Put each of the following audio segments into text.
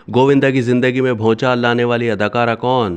गोविंदा की जिंदगी में भौचाल लाने वाली अदाकारा कौन?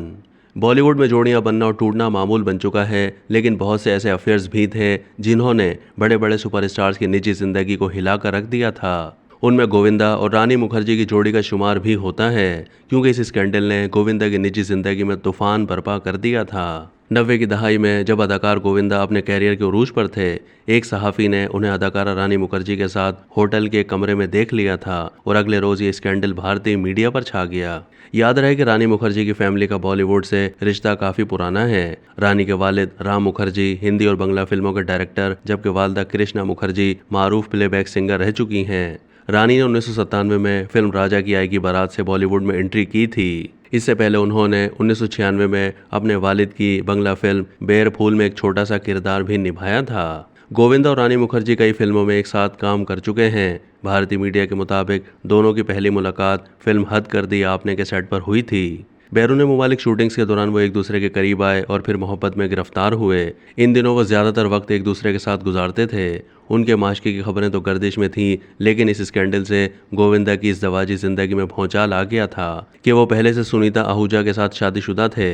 बॉलीवुड में जोड़ियां बनना और टूटना मामूल बन चुका है, लेकिन बहुत से ऐसे अफेयर्स भी थे जिन्होंने बड़े बड़े सुपरस्टार्स की निजी जिंदगी को हिलाकर रख दिया था। उनमें गोविंदा और रानी मुखर्जी की जोड़ी का शुमार भी होता है, क्योंकि इस स्कैंडल ने गोविंदा की निजी जिंदगी में तूफान बर्पा कर दिया था। 90 की दहाई में जब अदाकार गोविंदा अपने कैरियर के उरूज पर थे, एक सहाफ़ी ने उन्हें अदाकारा रानी मुखर्जी के साथ होटल के कमरे में देख लिया था और अगले रोज ये स्कैंडल भारतीय मीडिया पर छा गया। याद रहे कि रानी मुखर्जी की फैमिली का बॉलीवुड से रिश्ता काफी पुराना है। रानी के वालिद राम मुखर्जी हिंदी और बंगला फिल्मों के डायरेक्टर, जबकि वालदा कृष्णा मुखर्जी मारूफ प्लेबैक सिंगर रह चुकी हैं। रानी ने 1997 में फिल्म राजा की आएगी बारात से बॉलीवुड में एंट्री की थी। इससे पहले उन्होंने 1996 में अपने वालिद की बंगला फिल्म बेर फूल में एक छोटा सा किरदार भी निभाया था। गोविंदा और रानी मुखर्जी कई फिल्मों में एक साथ काम कर चुके हैं। भारतीय मीडिया के मुताबिक दोनों की पहली मुलाकात फिल्म हद कर दी आपने के सेट पर हुई थी। बैरून मुबालिक शूटिंग्स के दौरान वो एक दूसरे के करीब आए और फिर मोहब्बत में गिरफ्तार हुए। इन दिनों वो ज़्यादातर वक्त एक दूसरे के साथ गुजारते थे। उनके माशकी की खबरें तो गर्दिश में थीं, लेकिन इस स्कैंडल से गोविंदा की इस दवाजी जिंदगी में भौचाल आ गया था कि वो पहले से सुनीता आहूजा के साथ शादीशुदा थे।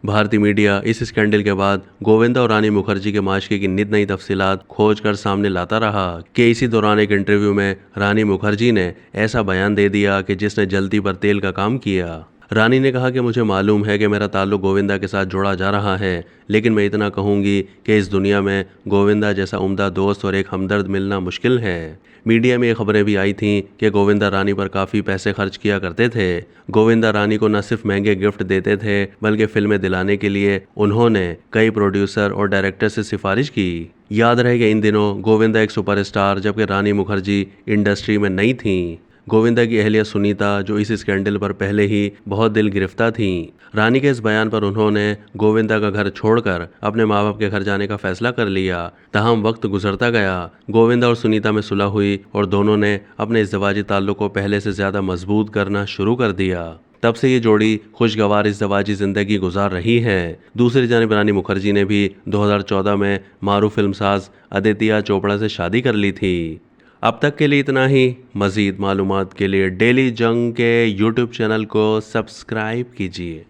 भारतीय मीडिया इस स्कैंडल के बाद गोविंदा और रानी मुखर्जी के माशके की नित नई तफसीलात खोज कर सामने लाता रहा कि इसी दौरान एक इंटरव्यू में रानी मुखर्जी ने ऐसा बयान दे दिया कि जिसने जल्दी पर तेल का काम किया। रानी ने कहा कि मुझे मालूम है कि मेरा ताल्लुक गोविंदा के साथ जोड़ा जा रहा है, लेकिन मैं इतना कहूँगी कि इस दुनिया में गोविंदा जैसा उम्दा दोस्त और एक हमदर्द मिलना मुश्किल है। मीडिया में ये खबरें भी आई थीं कि गोविंदा रानी पर काफ़ी पैसे खर्च किया करते थे। गोविंदा रानी को न सिर्फ महंगे गिफ्ट देते थे, बल्कि फिल्में दिलाने के लिए उन्होंने कई प्रोड्यूसर और डायरेक्टर से सिफारिश की। याद रहे कि इन दिनों गोविंदा एक सुपरस्टार, जबकि रानी मुखर्जी इंडस्ट्री में नई थीं। गोविंदा की अहलिया सुनीता, जो इस स्कैंडल पर पहले ही बहुत दिल गिरफ्तार थीं, रानी के इस बयान पर उन्होंने गोविंदा का घर छोड़कर अपने माँ बाप के घर जाने का फैसला कर लिया। तहम वक्त गुजरता गया, गोविंदा और सुनीता में सुलह हुई और दोनों ने अपने इज़्दवाजी ताल्लुक को पहले से ज़्यादा मजबूत करना शुरू कर दिया। तब से ये जोड़ी खुशगवार इज़्दवाजी ज़िंदगी गुजार रही है। दूसरी जानिब रानी मुखर्जी ने भी 2014 में मारूफ फिल्मसाज आदित्य चोपड़ा से शादी कर ली थी। अब तक के लिए इतना ही। मज़ीद मालूमात के लिए डेली जंग के यूट्यूब चैनल को सब्सक्राइब कीजिए।